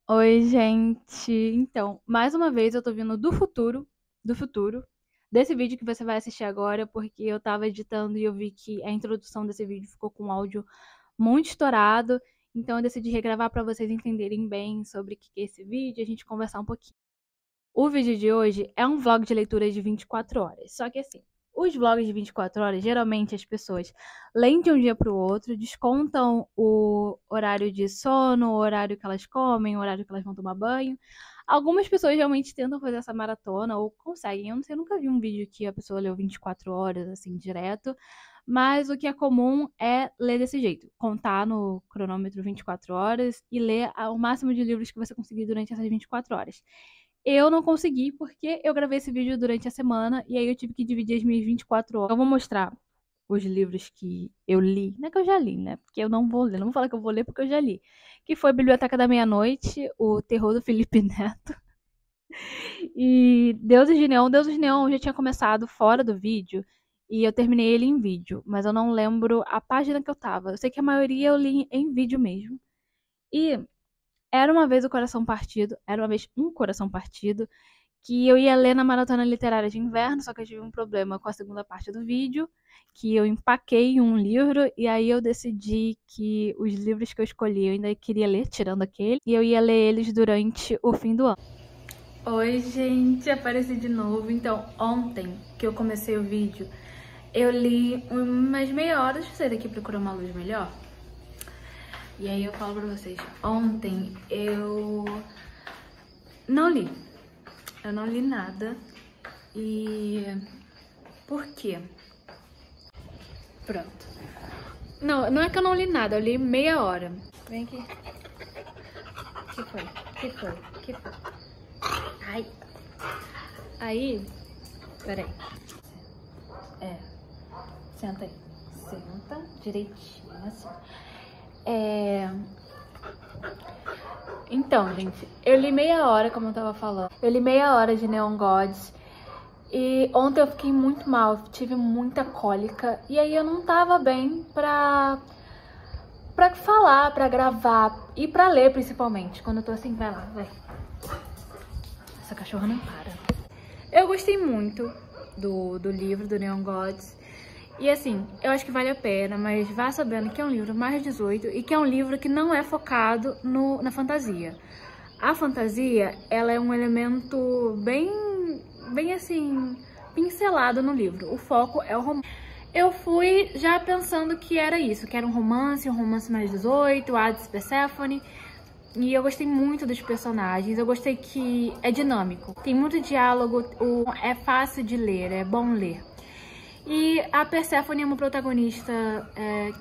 Oi, gente. Então, mais uma vez eu tô vindo do futuro, desse vídeo que você vai assistir agora, porque eu tava editando e eu vi que a introdução desse vídeo ficou com um áudio muito estourado, então eu decidi regravar pra vocês entenderem bem sobre o que é esse vídeo e a gente conversar um pouquinho. O vídeo de hoje é um vlog de leitura de 24 horas. Só que assim, os vlogs de 24 horas, geralmente as pessoas leem de um dia para o outro, descontam o horário de sono, o horário que elas comem, o horário que elas vão tomar banho. Algumas pessoas realmente tentam fazer essa maratona ou conseguem. Eu não sei, eu nunca vi um vídeo que a pessoa leu 24 horas assim direto. Mas o que é comum é ler desse jeito, contar no cronômetro 24 horas e ler o máximo de livros que você conseguir durante essas 24 horas. Eu não consegui porque eu gravei esse vídeo durante a semana e aí eu tive que dividir as minhas 24 horas. Eu vou mostrar os livros que eu li. Não é que eu já li, né? Porque eu não vou ler. Não vou falar que eu vou ler porque eu já li. Que foi Biblioteca da Meia-Noite, O Terror do Felipe Neto e Deuses de Neon. Deuses de Neon já tinha começado fora do vídeo e eu terminei ele em vídeo. Mas eu não lembro a página que eu tava. Eu sei que a maioria eu li em vídeo mesmo. E era uma vez o Coração Partido. Era uma vez um Coração Partido que eu ia ler na maratona literária de inverno, só que eu tive um problema com a segunda parte do vídeo, que eu empaquei um livro e aí eu decidi que os livros que eu escolhi eu ainda queria ler, tirando aquele, e eu ia ler eles durante o fim do ano. Oi, gente, apareci de novo. Então, ontem que eu comecei o vídeo, eu li umas meia hora, deixa eu sair daqui procurar uma luz melhor. E aí eu falo pra vocês, ontem eu não li. Eu não li nada. E por quê? Pronto. Não, não é que eu não li nada, eu li meia hora. Vem aqui. Que foi? Que foi? Que foi? Ai. Aí. Peraí. É. Senta aí. Senta direitinho, assim. Então, gente, eu li meia hora, como eu tava falando. Eu li meia hora de Neon Gods. E ontem eu fiquei muito mal, tive muita cólica. E aí eu não tava bem pra falar, pra gravar e pra ler, principalmente. Quando eu tô assim, vai lá, vai. Essa cachorra não para. Eu gostei muito do livro, do Neon Gods. E assim, eu acho que vale a pena, mas vá sabendo que é um livro mais 18 e que é um livro que não é focado na fantasia. A fantasia, ela é um elemento bem assim, pincelado no livro. O foco é o romance. Eu fui já pensando que era isso, que era um romance mais 18, Hades e Persephone. E eu gostei muito dos personagens, eu gostei que é dinâmico. Tem muito diálogo, é fácil de ler, é bom ler. E a Persephone é uma protagonista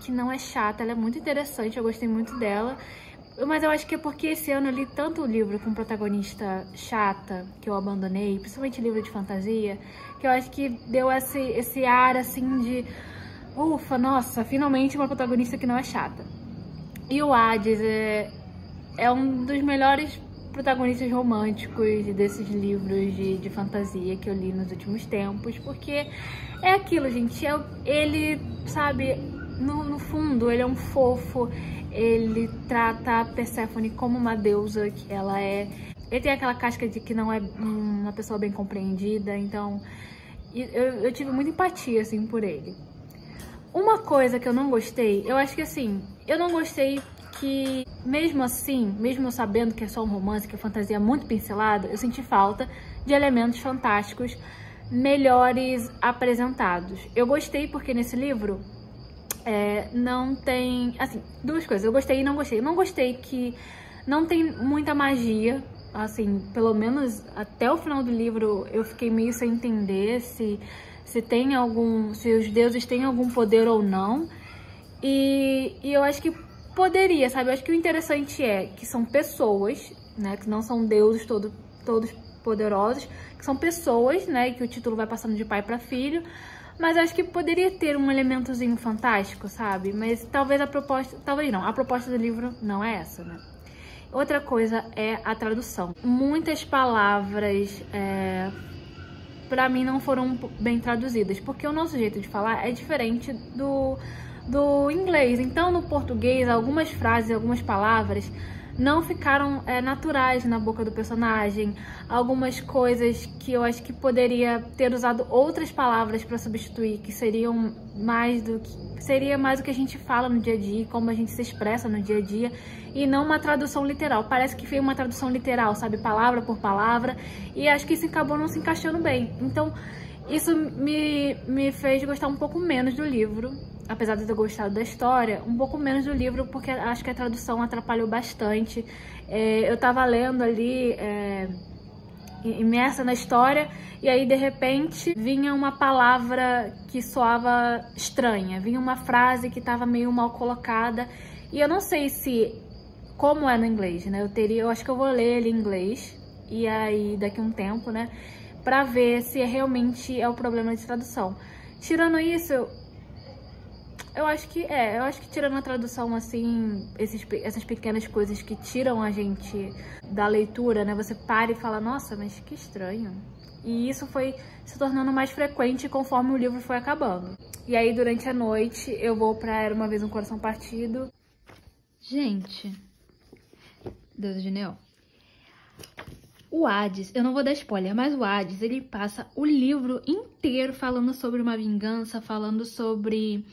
que não é chata, ela é muito interessante, eu gostei muito dela. Mas eu acho que é porque esse ano eu li tanto livro com protagonista chata, que eu abandonei, principalmente livro de fantasia, que eu acho que deu esse ar assim de ufa, nossa, finalmente uma protagonista que não é chata. E o Hades é um dos melhores protagonistas românticos desses livros de fantasia que eu li nos últimos tempos, porque é aquilo, gente, ele, sabe, no fundo, ele é um fofo, ele trata a Persephone como uma deusa que ela é. Ele tem aquela casca de que não é uma pessoa bem compreendida, então eu tive muita empatia, assim, por ele. Uma coisa que eu não gostei, eu acho que assim, eu não gostei que, mesmo assim, mesmo sabendo que é só um romance, que a fantasia é muito pincelada, eu senti falta de elementos fantásticos melhores apresentados. Eu gostei porque nesse livro não tem, assim, duas coisas, eu gostei e não gostei. Eu não gostei que não tem muita magia, assim, pelo menos até o final do livro eu fiquei meio sem entender se os deuses têm algum poder ou não. E eu acho que poderia, sabe? Eu acho que o interessante é que são pessoas, né? Que não são deuses todos poderosos, que são pessoas, né? E que o título vai passando de pai para filho. Mas acho que poderia ter um elementozinho fantástico, sabe? Mas talvez a proposta do livro não é essa, né? Outra coisa é a tradução. Muitas palavras pra mim não foram bem traduzidas, porque o nosso jeito de falar é diferente do inglês. Então, no português, algumas frases, algumas palavras não ficaram naturais na boca do personagem. Algumas coisas que eu acho que poderia ter usado outras palavras para substituir, que seriam mais do que seria mais o que a gente fala no dia a dia, como a gente se expressa no dia a dia, e não uma tradução literal. Parece que foi uma tradução literal, sabe, palavra por palavra, e acho que isso acabou não se encaixando bem. Então, isso me fez gostar um pouco menos do livro, apesar de eu ter gostado da história, um pouco menos do livro, porque acho que a tradução atrapalhou bastante. Eu tava lendo ali, imersa na história, e aí de repente vinha uma palavra que soava estranha, vinha uma frase que estava meio mal colocada, e eu não sei se, como é no inglês, né, eu acho que eu vou ler ele em inglês, e aí daqui a um tempo, né, pra ver se realmente é o problema de tradução. Tirando isso, eu acho que tirando a tradução, assim, essas pequenas coisas que tiram a gente da leitura, né? Você para e fala, nossa, mas que estranho. E isso foi se tornando mais frequente conforme o livro foi acabando. E aí, durante a noite, eu vou pra Era Uma Vez um Coração Partido. Gente, Deus de Neon. O Hades, eu não vou dar spoiler, mas o Hades, ele passa o livro inteiro falando sobre uma vingança, falando sobre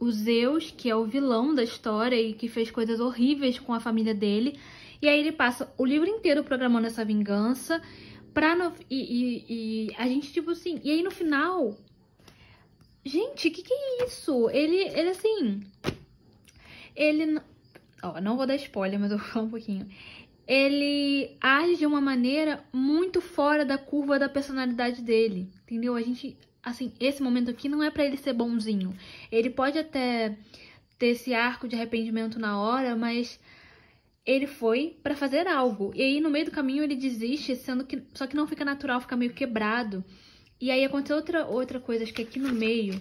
o Zeus, que é o vilão da história e que fez coisas horríveis com a família dele. E aí ele passa o livro inteiro programando essa vingança e a gente, tipo assim, e aí no final, gente, que é isso? Ele assim, ele, ó, não vou dar spoiler, mas eu vou falar um pouquinho. Ele age de uma maneira muito fora da curva da personalidade dele, entendeu? A gente, assim, esse momento aqui não é pra ele ser bonzinho. Ele pode até ter esse arco de arrependimento na hora, mas ele foi pra fazer algo. E aí, no meio do caminho, ele desiste, só que não fica natural, fica meio quebrado. E aí aconteceu outra coisa, acho que aqui no meio,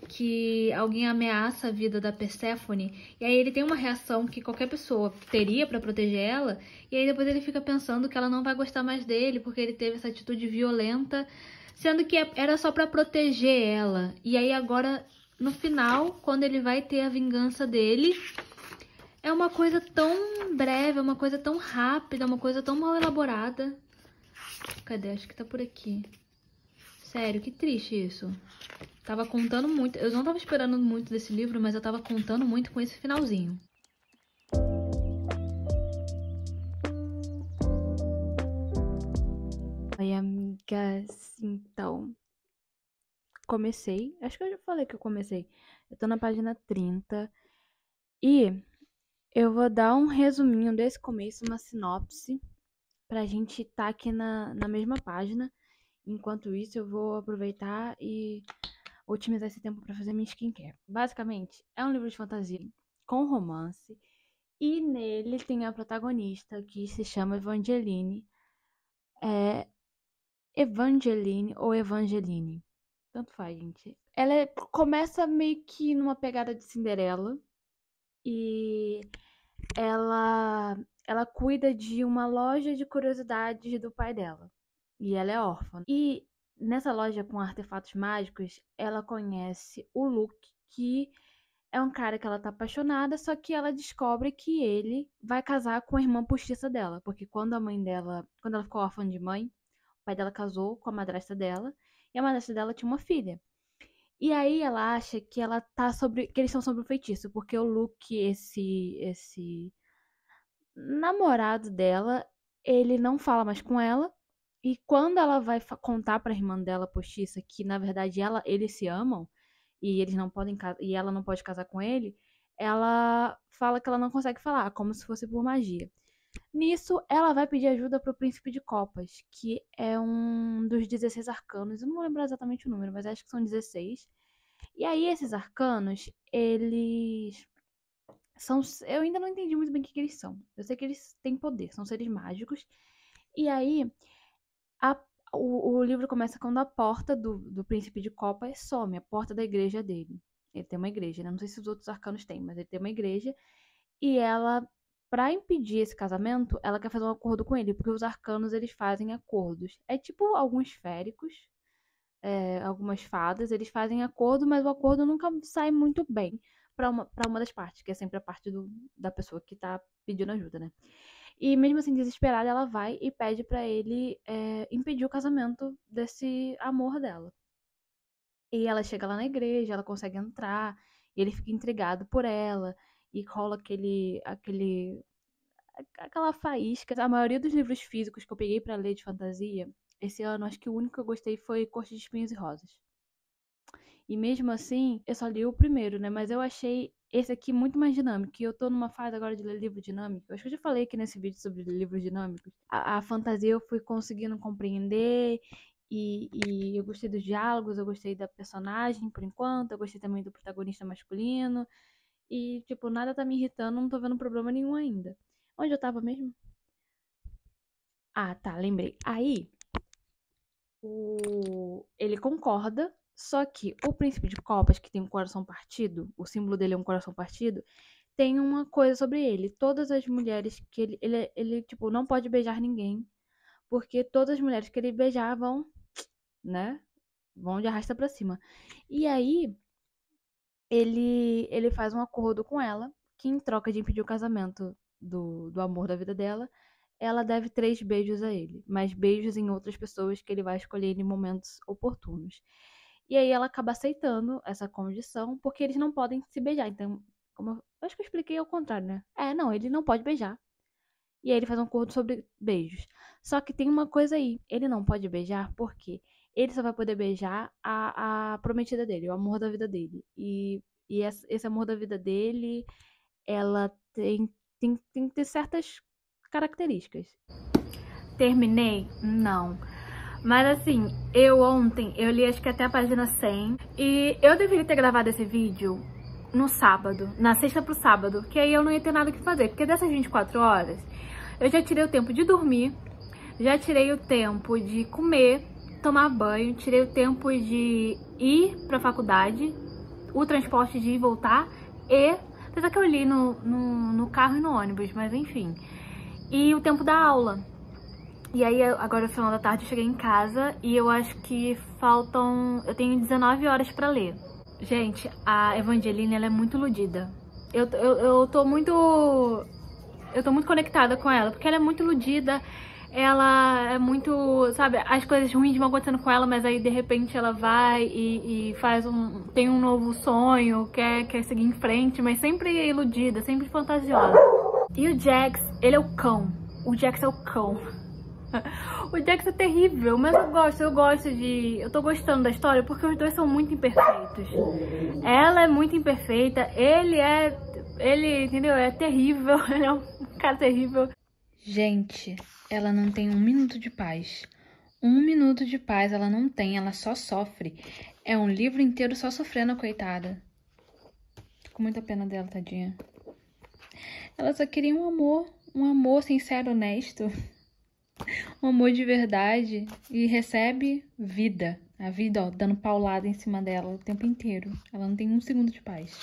que alguém ameaça a vida da Perséfone, e aí ele tem uma reação que qualquer pessoa teria pra proteger ela, e aí depois ele fica pensando que ela não vai gostar mais dele, porque ele teve essa atitude violenta, sendo que era só pra proteger ela. E aí agora, no final, quando ele vai ter a vingança dele, é uma coisa tão breve, é uma coisa tão rápida, é uma coisa tão mal elaborada. Cadê? Acho que tá por aqui. Sério, que triste isso. Tava contando muito. Eu não tava esperando muito desse livro, mas eu tava contando muito com esse finalzinho. Oi, amigas. Então, comecei. Acho que eu já falei que eu comecei. Eu tô na página 30. E eu vou dar um resuminho desse começo, uma sinopse, pra gente tá aqui na mesma página. Enquanto isso, eu vou aproveitar e otimizar esse tempo para fazer minha skincare. Basicamente, é um livro de fantasia com romance e nele tem a protagonista que se chama Evangeline. Evangeline ou Evangeline, tanto faz, gente. Ela começa meio que numa pegada de Cinderela e ela cuida de uma loja de curiosidades do pai dela. E ela é órfã. E nessa loja com artefatos mágicos, ela conhece o Luke, que é um cara que ela tá apaixonada, só que ela descobre que ele vai casar com a irmã postiça dela, porque quando ela ficou órfã de mãe, o pai dela casou com a madrasta dela, e a madrasta dela tinha uma filha. E aí ela acha que que eles estão sob o feitiço, porque o Luke, esse namorado dela, ele não fala mais com ela. E quando ela vai contar pra irmã dela postiça que na verdade eles se amam e eles não podem e ela não pode casar com ele, ela fala que ela não consegue falar, como se fosse por magia. Nisso, ela vai pedir ajuda pro Príncipe de Copas, que é um dos 16 arcanos. Eu não vou lembrar exatamente o número, mas acho que são 16. E aí, esses arcanos, eles são. Eu ainda não entendi muito bem o que eles são. Eu sei que eles têm poder, são seres mágicos. E aí, o livro começa quando a porta do Príncipe de Copas some, a porta da igreja dele. Ele tem uma igreja, né? Não sei se os outros arcanos têm, mas ele tem uma igreja. E ela, pra impedir esse casamento, ela quer fazer um acordo com ele, porque os arcanos, eles fazem acordos. É tipo alguns féricos, algumas fadas, eles fazem acordo, mas o acordo nunca sai muito bem pra uma das partes, que é sempre a parte da pessoa que tá pedindo ajuda, né? E mesmo assim, desesperada, ela vai e pede pra ele impedir o casamento desse amor dela. E ela chega lá na igreja, ela consegue entrar, e ele fica intrigado por ela, e rola aquela faísca. A maioria dos livros físicos que eu peguei pra ler de fantasia, esse ano, acho que o único que eu gostei foi Corte de Espinhos e Rosas. E mesmo assim, eu só li o primeiro, né? Mas eu achei esse aqui muito mais dinâmico. E eu tô numa fase agora de ler livro dinâmico. Eu acho que eu já falei aqui nesse vídeo sobre livros dinâmicos. A fantasia eu fui conseguindo compreender. E eu gostei dos diálogos, eu gostei da personagem por enquanto. Eu gostei também do protagonista masculino. E, tipo, nada tá me irritando, não tô vendo problema nenhum ainda. Onde eu tava mesmo? Ah, tá, lembrei. Aí, ele concorda, só que o príncipe de copas, que tem um coração partido, o símbolo dele é um coração partido, tem uma coisa sobre ele. Todas as mulheres que ele tipo, não pode beijar ninguém, porque todas as mulheres que ele beijar vão, né, vão de arrasta pra cima. E aí, ele faz um acordo com ela, que em troca de impedir o casamento do amor da vida dela, ela deve 3 beijos a ele, mas beijos em outras pessoas que ele vai escolher em momentos oportunos. E aí ela acaba aceitando essa condição, porque eles não podem se beijar. Então, como eu acho que eu expliquei ao contrário, né? Não, ele não pode beijar. E aí ele faz um acordo sobre beijos. Só que tem uma coisa aí, ele não pode beijar porque ele só vai poder beijar a prometida dele, o amor da vida dele. E esse amor da vida dele, ela tem que ter certas características. Terminei? Não. Mas assim, ontem, eu li acho que até a página 100. E eu deveria ter gravado esse vídeo no sábado, na sexta pro sábado, que aí eu não ia ter nada o que fazer. Porque dessas 24 horas, eu já tirei o tempo de dormir, já tirei o tempo de comer, tomar banho, tirei o tempo de ir pra faculdade, o transporte de ir e voltar, apesar que eu li no carro e no ônibus, mas enfim. E o tempo da aula. E aí, agora no final da tarde, eu cheguei em casa e eu acho que eu tenho 19 horas pra ler. Gente, a Evangeline, ela é muito iludida. Eu tô muito conectada com ela, porque ela é muito iludida. Ela é muito, sabe, as coisas ruins vão acontecendo com ela, mas aí de repente ela vai e tem um novo sonho, quer seguir em frente, mas sempre iludida, sempre fantasiosa. E o Jax, ele é o cão. O Jax é o cão. O Jax é terrível, mas eu tô gostando da história porque os dois são muito imperfeitos. Ela é muito imperfeita, ele, entendeu? É terrível, ele é um cara terrível. Gente, ela não tem 1 minuto de paz. 1 minuto de paz ela não tem, ela só sofre. É um livro inteiro só sofrendo, coitada. Tô com muita pena dela, tadinha. Ela só queria um amor sincero, honesto. Um amor de verdade e recebe vida. A vida, ó, dando paulada em cima dela o tempo inteiro. Ela não tem 1 segundo de paz.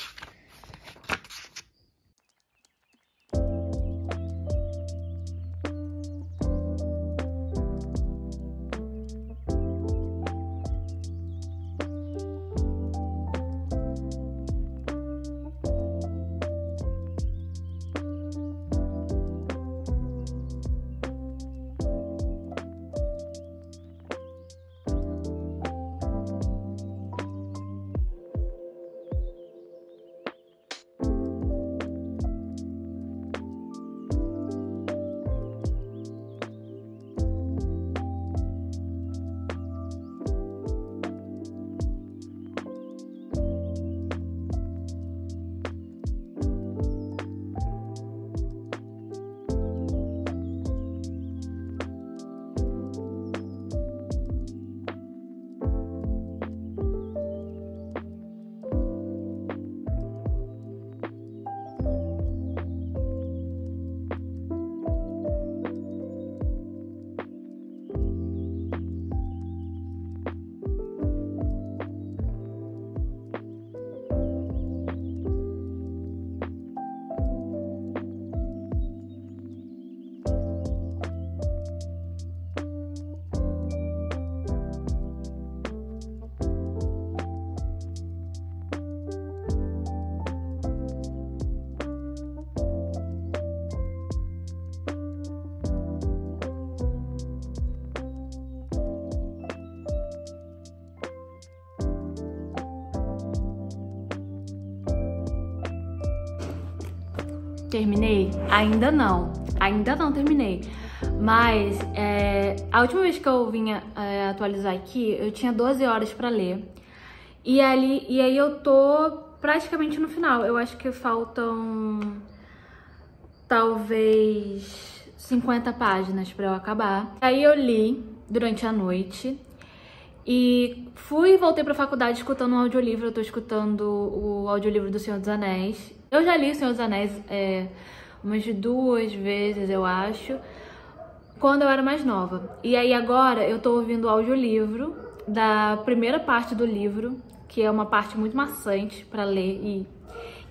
Terminei? Ainda não terminei. Mas a última vez que eu vim atualizar aqui, eu tinha 12 horas pra ler. E aí eu tô praticamente no final. Eu acho que faltam talvez 50 páginas pra eu acabar. Aí eu li durante a noite e fui e voltei pra faculdade escutando um audiolivro. Eu tô escutando o audiolivro do Senhor dos Anéis. Eu já li o Senhor dos Anéis umas 2 vezes, eu acho, quando eu era mais nova. E aí agora eu tô ouvindo o audiolivro da primeira parte do livro, que é uma parte muito maçante pra ler,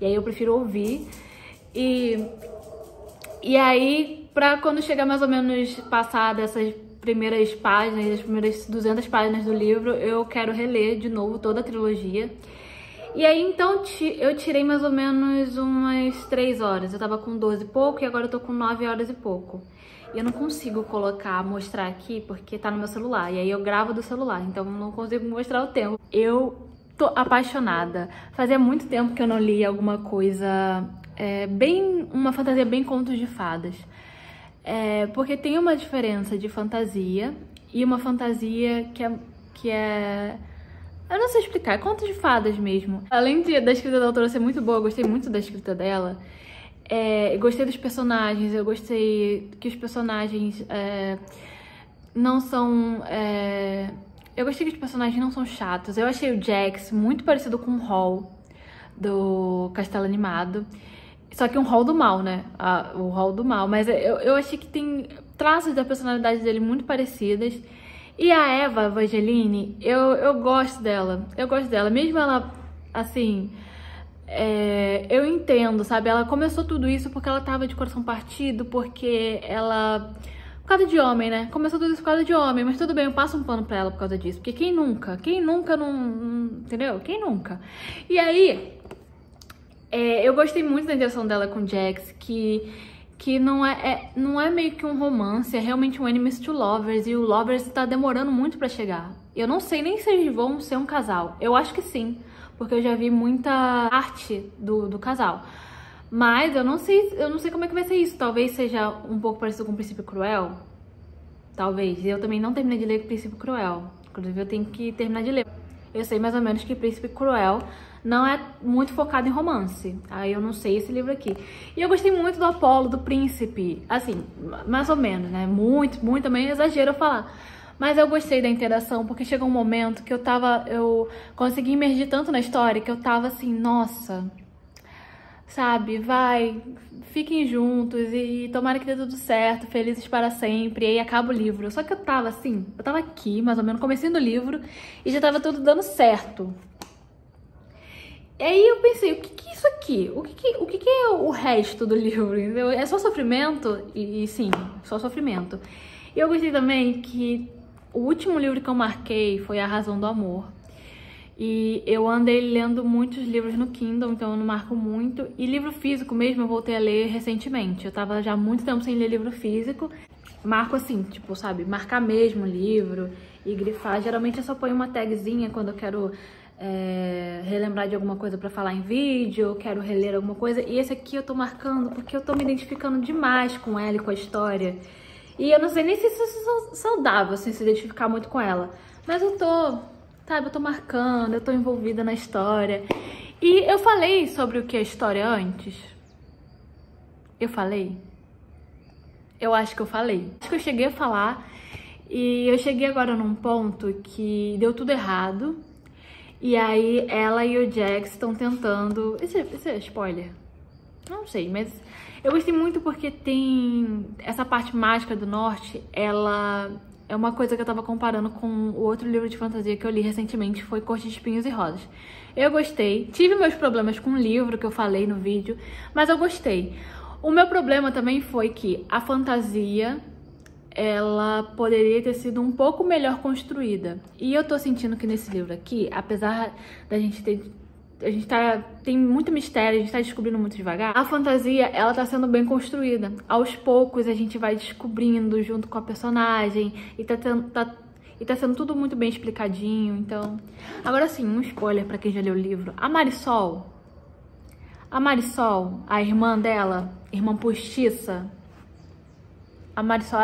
e aí eu prefiro ouvir. E aí, pra quando chegar mais ou menos passar dessas primeiras páginas, as primeiras 200 páginas do livro, eu quero reler de novo toda a trilogia. E aí, então, eu tirei mais ou menos umas 3 horas. Eu tava com 12 e pouco e agora eu tô com 9 horas e pouco. E eu não consigo mostrar aqui porque tá no meu celular. E aí eu gravo do celular, então eu não consigo mostrar o tempo. Eu tô apaixonada. Fazia muito tempo que eu não li alguma coisa, uma fantasia bem contos de fadas. Porque tem uma diferença de fantasia e uma fantasia que é... Eu não sei explicar, é contos de fadas mesmo. Além da escrita da autora ser muito boa, eu gostei muito da escrita dela. Eu gostei dos personagens, eu gostei que os personagens não são... Eu gostei que os personagens não são chatos. Eu achei o Jax muito parecido com o Hall do Castelo Animado. Só que um Hall do mal, né? O Hall do mal. Mas eu achei que tem traços da personalidade dele muito parecidas. E a Eva Evangeline, eu gosto dela. Eu gosto dela. Mesmo ela, assim... eu entendo, sabe? Ela começou tudo isso porque ela tava de coração partido, porque ela... Por causa de homem, né? Começou tudo isso por causa de homem, mas tudo bem, eu passo um pano pra ela por causa disso. Porque quem nunca? Quem nunca não... Entendeu? Quem nunca? E aí... eu gostei muito da interação dela com o Jax, que não é meio que um romance, é realmente um enemies to lovers, e o lovers tá demorando muito pra chegar. Eu não sei nem se eles vão ser um casal. Eu acho que sim, porque eu já vi muita arte do casal. Mas eu não sei como é que vai ser isso. Talvez seja um pouco parecido com o Príncipe Cruel. Talvez. Eu também não terminei de ler o Príncipe Cruel. Inclusive eu tenho que terminar de ler. Eu sei mais ou menos que Príncipe Cruel não é muito focado em romance. Aí eu não sei esse livro aqui. E eu gostei muito do Apolo, do Príncipe. Assim, mais ou menos, né? Muito também é exagero eu falar. Mas eu gostei da interação, porque chegou um momento que eu consegui imergir tanto na história que eu tava assim, nossa, sabe, fiquem juntos e tomara que dê tudo certo, felizes para sempre, e aí acaba o livro. Só que eu tava assim, eu tava aqui, mais ou menos, começando o livro, e já tava tudo dando certo. E aí eu pensei, o que é isso aqui? O que é o resto do livro? Entendeu? É só sofrimento? E sim, só sofrimento. E eu gostei também que o último livro que eu marquei foi A Razão do Amor. E eu andei lendo muitos livros no Kindle, então eu não marco muito. E livro físico mesmo eu voltei a ler recentemente. Eu tava já há muito tempo sem ler livro físico. Marco assim, tipo, sabe, marcar mesmo o livro e grifar. Geralmente eu só ponho uma tagzinha quando eu quero relembrar de alguma coisa pra falar em vídeo, eu quero reler alguma coisa. E esse aqui eu tô marcando porque eu tô me identificando demais com ela e com a história. E eu não sei nem se isso é saudável, assim, se identificar muito com ela. Mas eu tô... Sabe, eu tô marcando, eu tô envolvida na história. E eu falei sobre o que é história antes? Eu falei? Eu acho que eu falei. Acho que eu cheguei a falar e eu cheguei agora num ponto que deu tudo errado. E aí ela e o Jax estão tentando... Esse é spoiler? Não sei, mas eu gostei muito porque tem essa parte mágica do norte, ela... É uma coisa que eu tava comparando com o outro livro de fantasia que eu li recentemente, foi Corte de Espinhos e Rosas. Eu gostei, tive meus problemas com o livro que eu falei no vídeo, mas eu gostei. O meu problema também foi que a fantasia, ela poderia ter sido um pouco melhor construída. E eu tô sentindo que nesse livro aqui, apesar da gente ter... tem muito mistério, a gente tá descobrindo muito devagar. A fantasia, ela tá sendo bem construída. Aos poucos a gente vai descobrindo junto com a personagem e tá sendo tudo muito bem explicadinho, então... Agora sim, um spoiler pra quem já leu o livro. A A Marisol, a irmã dela, irmã postiça, a Marisol,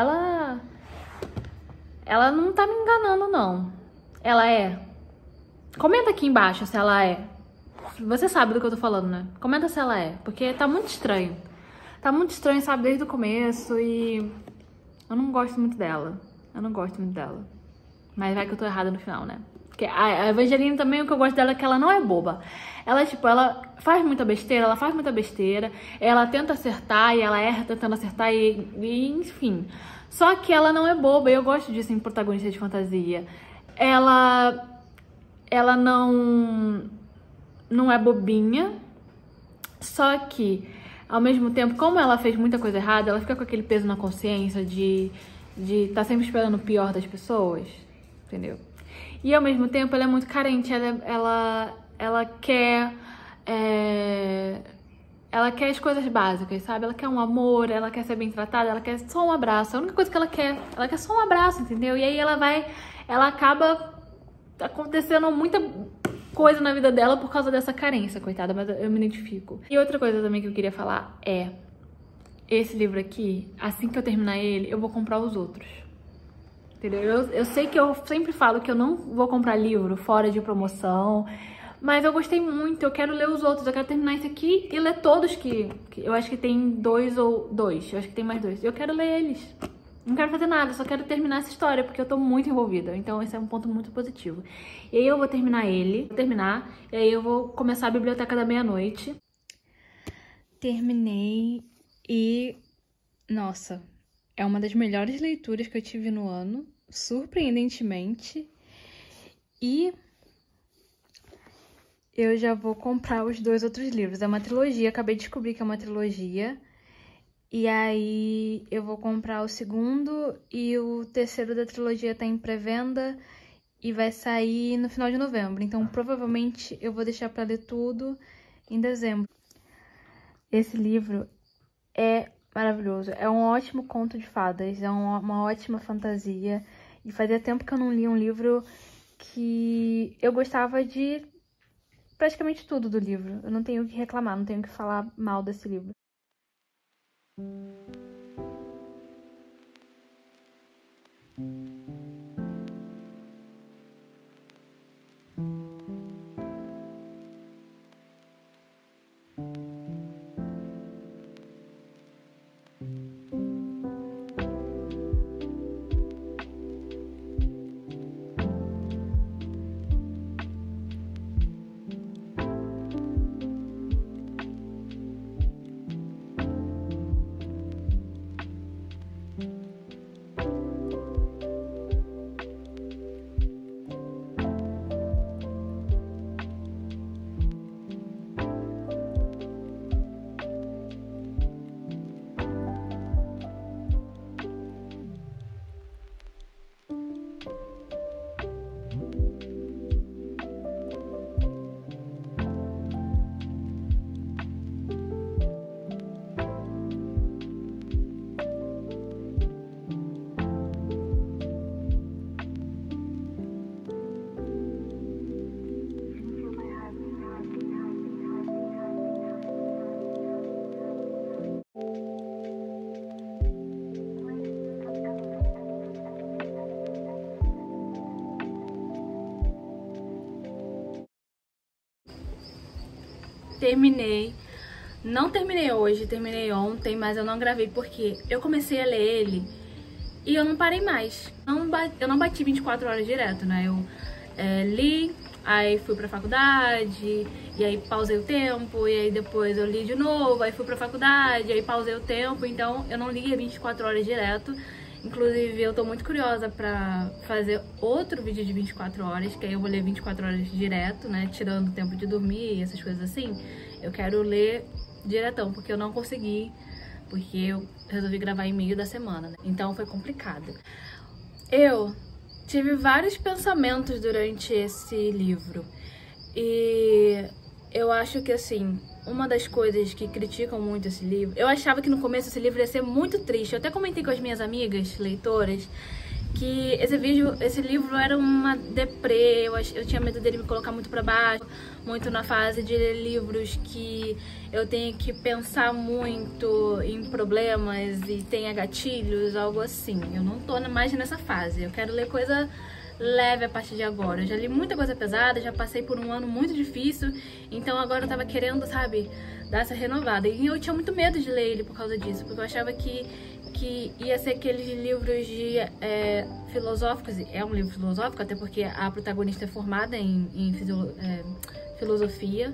ela não tá me enganando, não. Ela é? Comenta aqui embaixo se ela é. Você sabe do que eu tô falando, né? Comenta se ela é, porque tá muito estranho. Tá muito estranho, sabe, desde o começo e eu não gosto muito dela. Eu não gosto muito dela. Mas vai que eu tô errada no final, né? Porque a Evangeline também, o que eu gosto dela é que ela não é boba. Ela, tipo, ela faz muita besteira, ela tenta acertar e ela erra tentando acertar e enfim. Só que ela não é boba e eu gosto disso em protagonista de fantasia. Ela não é bobinha, só que, ao mesmo tempo, como ela fez muita coisa errada, ela fica com aquele peso na consciência de tá sempre esperando o pior das pessoas, entendeu? E ao mesmo tempo ela é muito carente, ela quer as coisas básicas, sabe? Ela quer um amor, ela quer ser bem tratada, ela quer só um abraço. A única coisa que ela quer só um abraço, entendeu? E aí ela acaba acontecendo muita coisa na vida dela por causa dessa carência, coitada, mas eu me identifico. E outra coisa também que eu queria falar é, esse livro aqui, assim que eu terminar ele, eu vou comprar os outros. Entendeu? Eu sei que eu sempre falo que eu não vou comprar livro fora de promoção, mas eu gostei muito, eu quero ler os outros, eu quero terminar esse aqui e ler todos que eu acho que tem dois, eu acho que tem mais 2. Eu quero ler eles. Não quero fazer nada, só quero terminar essa história, porque eu tô muito envolvida. Então esse é um ponto muito positivo. E aí eu vou terminar e aí eu vou começar a Biblioteca da Meia-Noite. Terminei e... nossa, é uma das melhores leituras que eu tive no ano, surpreendentemente. E eu já vou comprar os 2 outros livros. É uma trilogia, acabei de descobrir que é uma trilogia. E aí eu vou comprar o 2º e o 3º da trilogia tá em pré-venda e vai sair no final de novembro. Então provavelmente eu vou deixar pra ler tudo em dezembro. Esse livro é maravilhoso, é um ótimo conto de fadas, é uma ótima fantasia. E fazia tempo que eu não li um livro que eu gostava de praticamente tudo do livro. Eu não tenho o que reclamar, não tenho o que falar mal desse livro. Terminei. Não terminei hoje, terminei ontem, mas eu não gravei porque eu comecei a ler ele e eu não parei mais. Eu não bati 24 horas direto, né? Eu li, aí fui pra faculdade, e aí pausei o tempo, e aí depois eu li de novo, aí fui pra faculdade, aí pausei o tempo, então eu não li 24 horas direto. Inclusive, eu tô muito curiosa pra fazer outro vídeo de 24 horas, que aí eu vou ler 24 horas direto, né? Tirando o tempo de dormir e essas coisas assim. Eu quero ler diretão, porque eu não consegui, porque eu resolvi gravar em meio da semana, né? Então foi complicado. Eu tive vários pensamentos durante esse livro. E eu acho que, assim, uma das coisas que criticam muito esse livro... Eu achava que no começo esse livro ia ser muito triste. Eu até comentei com as minhas amigas leitoras que esse livro era uma deprê, eu tinha medo dele me colocar muito pra baixo, muito na fase de ler livros que eu tenho que pensar muito em problemas e tenha gatilhos, algo assim. Eu não tô mais nessa fase, eu quero ler coisa leve a partir de agora. Eu já li muita coisa pesada, já passei por um ano muito difícil, então agora eu tava querendo, sabe, dar essa renovada. E eu tinha muito medo de ler ele por causa disso, porque eu achava que ia ser aqueles livros de filosóficos. É um livro filosófico, até porque a protagonista é formada em filosofia.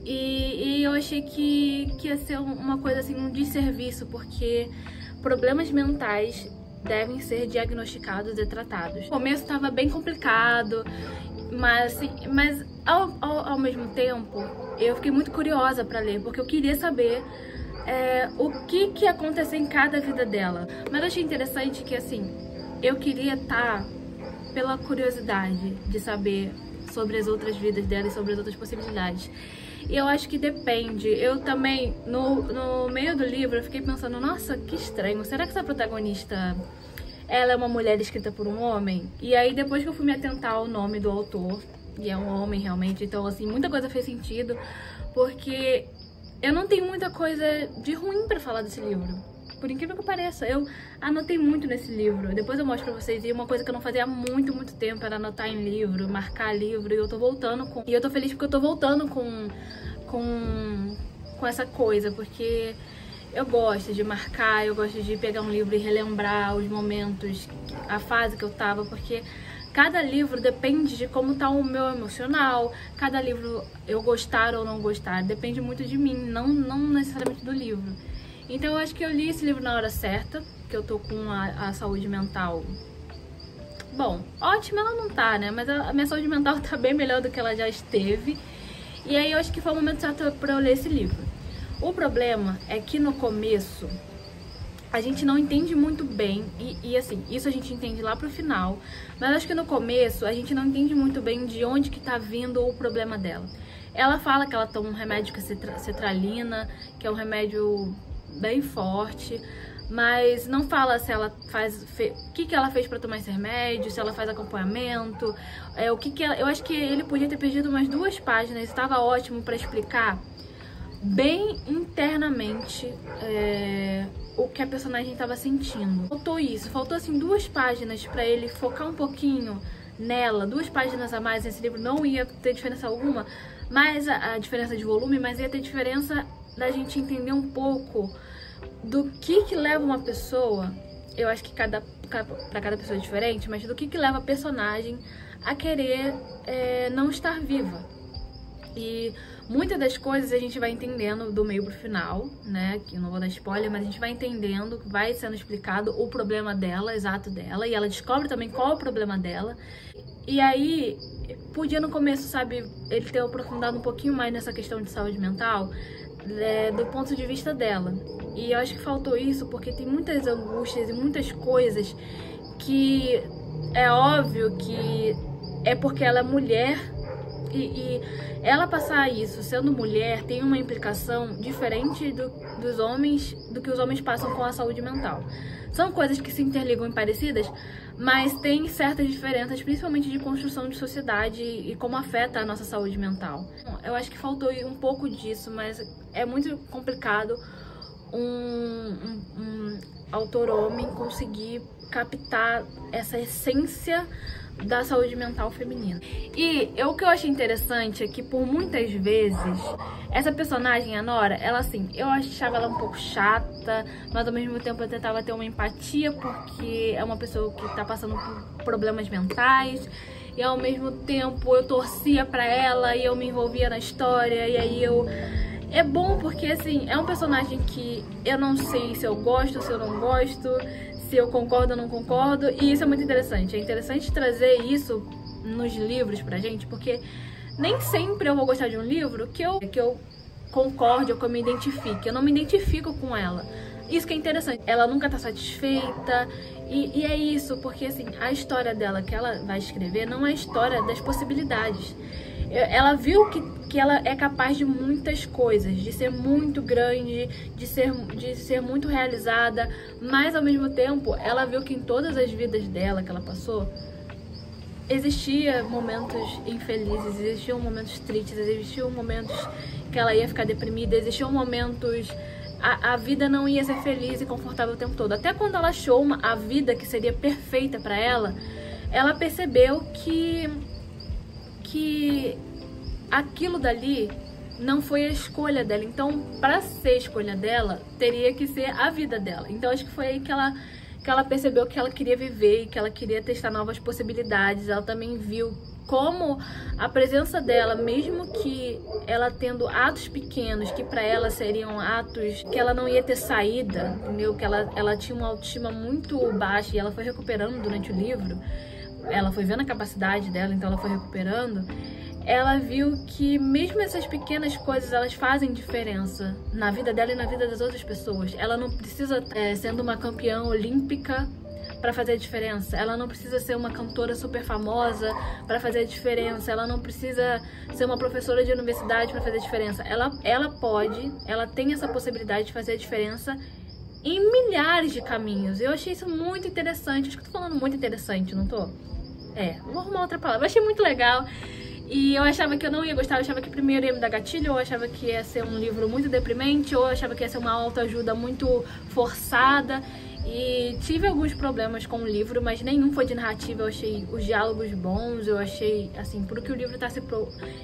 E eu achei que ia ser uma coisa assim, um desserviço, porque problemas mentais devem ser diagnosticados e tratados. O começo estava bem complicado, mas ao mesmo tempo eu fiquei muito curiosa para ler, porque eu queria saber o que ia acontecer em cada vida dela. Mas eu achei interessante que, assim, eu queria estar pela curiosidade de saber sobre as outras vidas dela e sobre as outras possibilidades. E eu acho que depende. Eu também, no meio do livro, eu fiquei pensando, nossa, que estranho, será que essa protagonista, ela é uma mulher escrita por um homem? E aí, depois que eu fui me atentar ao nome do autor, e é um homem realmente, então, assim, muita coisa fez sentido, porque eu não tenho muita coisa de ruim pra falar desse livro. Por incrível que pareça, eu anotei muito nesse livro. Depois eu mostro pra vocês. E uma coisa que eu não fazia há muito, muito tempo era anotar em livro, marcar livro. E eu tô voltando com... E eu tô feliz porque eu tô voltando com essa coisa. Porque eu gosto de marcar, eu gosto de pegar um livro e relembrar os momentos, a fase que eu tava. Porque cada livro depende de como tá o meu emocional. Cada livro eu gostar ou não gostar depende muito de mim, não necessariamente do livro. Então eu acho que eu li esse livro na hora certa, que eu tô com a saúde mental... Bom, ótima ela não tá, né? Mas a minha saúde mental tá bem melhor do que ela já esteve. E aí eu acho que foi o momento certo pra eu ler esse livro. O problema é que no começo a gente não entende muito bem, e assim, isso a gente entende lá pro final, mas acho que no começo a gente não entende muito bem de onde que tá vindo o problema dela. Ela fala que ela toma um remédio que é cetralina, que é um remédio bem forte, mas não fala se ela o que ela fez pra tomar esse remédio, se ela faz acompanhamento, eu acho que ele podia ter perdido umas 2 páginas, estava ótimo pra explicar bem internamente o que a personagem estava sentindo. Faltou isso, faltou assim 2 páginas pra ele focar um pouquinho nela, 2 páginas a mais nesse livro, não ia ter diferença alguma, mas a diferença de volume, mas ia ter diferença da gente entender um pouco do que leva uma pessoa, eu acho que pra cada pessoa é diferente, mas do que leva a personagem a querer não estar viva. E muitas das coisas a gente vai entendendo do meio pro final, né? Que eu não vou dar spoiler, mas a gente vai entendendo, vai sendo explicado o problema dela, exato dela, e ela descobre também qual é o problema dela. E aí, podia no começo, sabe, ele ter aprofundado um pouquinho mais nessa questão de saúde mental, do ponto de vista dela. E eu acho que faltou isso porque tem muitas angústias e muitas coisas que é óbvio que é porque ela é mulher, e ela passar isso sendo mulher tem uma implicação diferente do que os homens passam com a saúde mental. São coisas que se interligam e parecidas, mas tem certas diferenças, principalmente de construção de sociedade e como afeta a nossa saúde mental. Eu acho que faltou um pouco disso, mas é muito complicado um autor homem conseguir captar essa essência da saúde mental feminina. E o que eu achei interessante é que por muitas vezes essa personagem, a Nora, ela assim, eu achava ela um pouco chata, mas ao mesmo tempo eu tentava ter uma empatia porque é uma pessoa que tá passando por problemas mentais, e ao mesmo tempo eu torcia pra ela e eu me envolvia na história, e aí é bom porque assim, é um personagem que eu não sei se eu gosto, se eu não gosto, se eu concordo ou não concordo, e isso é muito interessante. É interessante trazer isso nos livros pra gente, porque nem sempre eu vou gostar de um livro que eu concorde ou que eu me identifique. Eu não me identifico com ela. Isso que é interessante. Ela nunca tá satisfeita, e é isso, porque assim, a história dela que ela vai escrever não é a história das possibilidades. Ela viu que ela é capaz de muitas coisas, de ser muito grande, de ser muito realizada, mas ao mesmo tempo ela viu que em todas as vidas dela que ela passou, existiam momentos infelizes, existiam momentos tristes, existiam momentos que ela ia ficar deprimida, existiam momentos... A vida não ia ser feliz e confortável o tempo todo. Até quando ela achou a vida que seria perfeita pra ela, ela percebeu que aquilo dali não foi a escolha dela. Então, pra ser a escolha dela, teria que ser a vida dela. Então, acho que foi aí que ela percebeu que ela queria viver, que ela queria testar novas possibilidades. Ela também viu como a presença dela, mesmo que ela tendo atos pequenos, que pra ela seriam atos que ela não ia ter saída, entendeu? Que ela tinha uma autoestima muito baixa e ela foi recuperando durante o livro. Ela foi vendo a capacidade dela, então ela foi recuperando. Ela viu que mesmo essas pequenas coisas, elas fazem diferença na vida dela e na vida das outras pessoas. Ela não precisa, sendo uma campeã olímpica, para fazer a diferença. Ela não precisa ser uma cantora super famosa para fazer a diferença. Ela não precisa ser uma professora de universidade para fazer a diferença. Ela tem essa possibilidade de fazer a diferença em milhares de caminhos. Eu achei isso muito interessante. Acho que eu tô falando muito interessante, não tô? Vou arrumar outra palavra. Eu achei muito legal. E eu achava que eu não ia gostar, eu achava que primeiro ia me dar gatilho, ou eu achava que ia ser um livro muito deprimente, ou eu achava que ia ser uma autoajuda muito forçada. E tive alguns problemas com o livro, mas nenhum foi de narrativa. Eu achei os diálogos bons, eu achei, assim, pro que o livro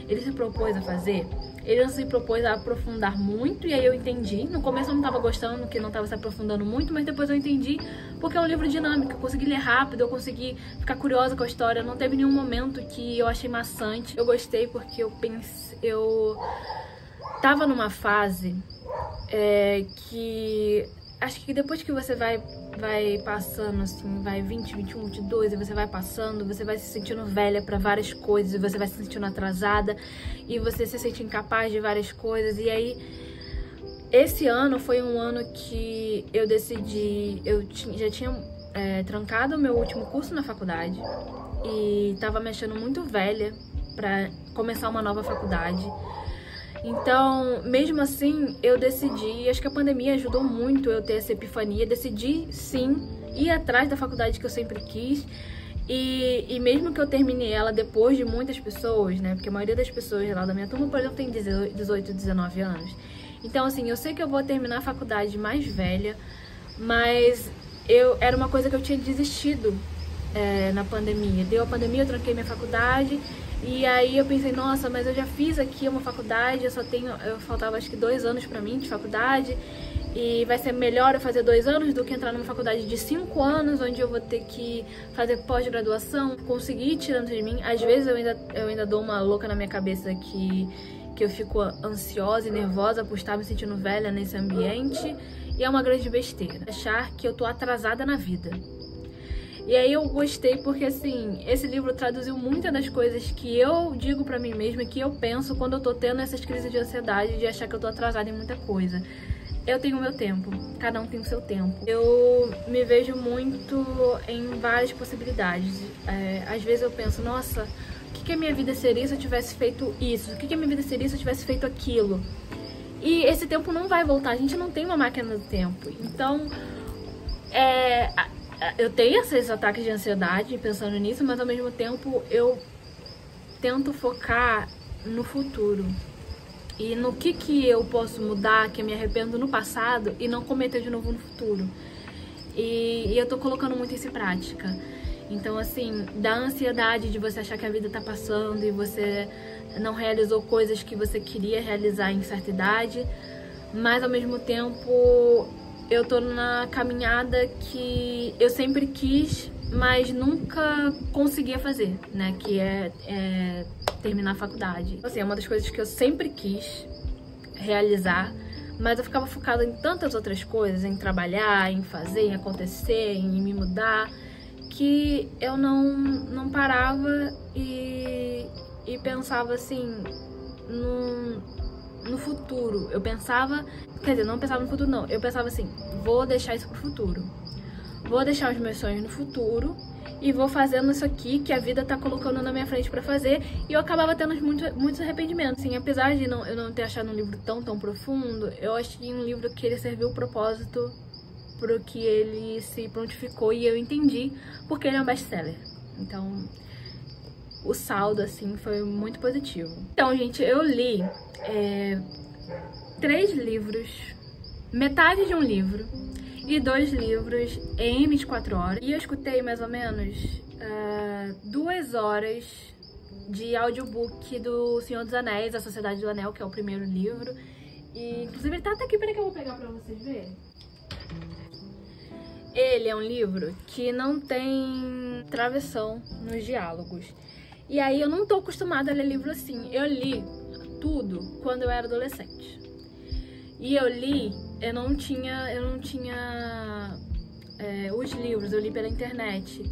ele se propôs a fazer, ele não se propôs a aprofundar muito, e aí eu entendi. No começo eu não tava gostando, que não tava se aprofundando muito, mas depois eu entendi, porque é um livro dinâmico, eu consegui ler rápido, eu consegui ficar curiosa com a história, não teve nenhum momento que eu achei maçante. Eu gostei porque eu tava numa fase que... Acho que depois que você vai passando, assim, vai 20, 21, 22, e você vai passando, você vai se sentindo velha pra várias coisas, e você vai se sentindo atrasada, e você se sente incapaz de várias coisas. E aí, esse ano foi um ano que eu decidi, já tinha trancado o meu último curso na faculdade, e tava me achando muito velha pra começar uma nova faculdade. Então, mesmo assim, eu decidi, acho que a pandemia ajudou muito eu ter essa epifania, decidi, sim, ir atrás da faculdade que eu sempre quis. E mesmo que eu termine ela depois de muitas pessoas, né, porque a maioria das pessoas lá da minha turma, por exemplo, tem 18, 19 anos. Então, assim, eu sei que eu vou terminar a faculdade mais velha, mas era uma coisa que eu tinha desistido na pandemia. Deu a pandemia, eu tranquei minha faculdade. E aí eu pensei, nossa, mas eu já fiz aqui uma faculdade, eu faltava acho que 2 anos pra mim de faculdade, e vai ser melhor eu fazer 2 anos do que entrar numa faculdade de 5 anos, onde eu vou ter que fazer pós-graduação, conseguir ir tirando de mim. Às vezes eu ainda dou uma louca na minha cabeça que eu fico ansiosa e nervosa por estar me sentindo velha nesse ambiente, e é uma grande besteira achar que eu tô atrasada na vida. E aí eu gostei porque, assim, esse livro traduziu muitas das coisas que eu digo pra mim mesma e que eu penso quando eu tô tendo essas crises de ansiedade, de achar que eu tô atrasada em muita coisa. Eu tenho o meu tempo, cada um tem o seu tempo. Eu me vejo muito em várias possibilidades. Às vezes eu penso, nossa, o que a minha vida seria se eu tivesse feito isso? O que a minha vida seria se eu tivesse feito aquilo? E esse tempo não vai voltar, a gente não tem uma máquina do tempo. Então, eu tenho esses ataques de ansiedade pensando nisso, mas ao mesmo tempo eu tento focar no futuro e no que eu posso mudar, que eu me arrependo no passado e não cometer de novo no futuro. E eu tô colocando muito isso em prática. Então, assim, da ansiedade de você achar que a vida tá passando e você não realizou coisas que você queria realizar em certa idade, mas ao mesmo tempo eu tô na caminhada que eu sempre quis, mas nunca conseguia fazer, né? Que é terminar a faculdade. Assim, é uma das coisas que eu sempre quis realizar, mas eu ficava focada em tantas outras coisas, em trabalhar, em fazer, em acontecer, em me mudar, que eu não parava e pensava assim no futuro. Eu pensava, quer dizer, não pensava no futuro não, eu pensava assim, vou deixar isso pro futuro, vou deixar os meus sonhos no futuro e vou fazendo isso aqui que a vida tá colocando na minha frente pra fazer, e eu acabava tendo muitos arrependimentos. Assim, apesar de eu não ter achado um livro tão profundo, eu achei um livro que ele serviu o propósito pro que ele se prontificou, e eu entendi porque ele é um best-seller. Então, o saldo, assim, foi muito positivo. Então, gente, eu li 3 livros, metade de um livro e 2 livros em 24 horas. E eu escutei mais ou menos 2 horas de audiobook do Senhor dos Anéis, A Sociedade do Anel, que é o primeiro livro. E, inclusive, ele tá até aqui, peraí que eu vou pegar pra vocês verem. Ele é um livro que não tem travessão nos diálogos. E aí eu não tô acostumada a ler livro assim. Eu li tudo quando eu era adolescente. E eu não tinha os livros, eu li pela internet.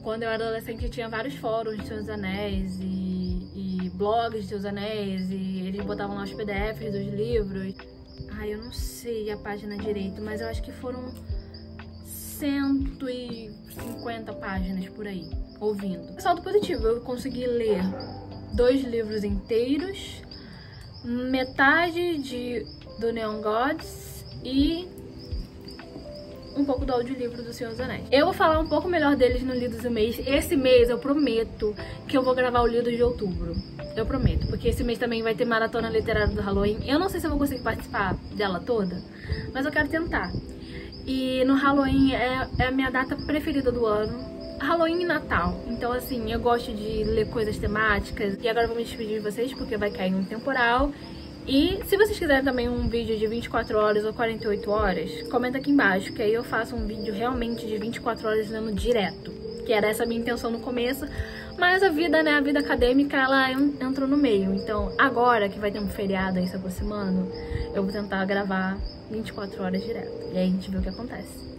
Quando eu era adolescente, tinha vários fóruns de Senhor dos Anéis e blogs de Senhor dos Anéis, e eles botavam lá os PDFs dos livros. Ai, eu não sei a página direito, mas eu acho que foram 150 páginas por aí, ouvindo. Saldo positivo, eu consegui ler 2 livros inteiros, metade do Neon Gods e um pouco do audiolivro do Senhor dos Anéis. Eu vou falar um pouco melhor deles no Lidos do Mês. Esse mês eu prometo que eu vou gravar o Lidos de outubro. Eu prometo, porque esse mês também vai ter maratona literária do Halloween. Eu não sei se eu vou conseguir participar dela toda, mas eu quero tentar. E no Halloween é a minha data preferida do ano. Halloween e Natal. Então, assim, eu gosto de ler coisas temáticas. E agora eu vou me despedir de vocês, porque vai cair um temporal. E se vocês quiserem também um vídeo de 24 horas ou 48 horas, comenta aqui embaixo, que aí eu faço um vídeo realmente de 24 horas lendo direto. Que era essa a minha intenção no começo. Mas a vida, né, a vida acadêmica, ela entrou no meio. Então, agora que vai ter um feriado aí se aproximando, eu vou tentar gravar 24 horas direto. E aí a gente vê o que acontece.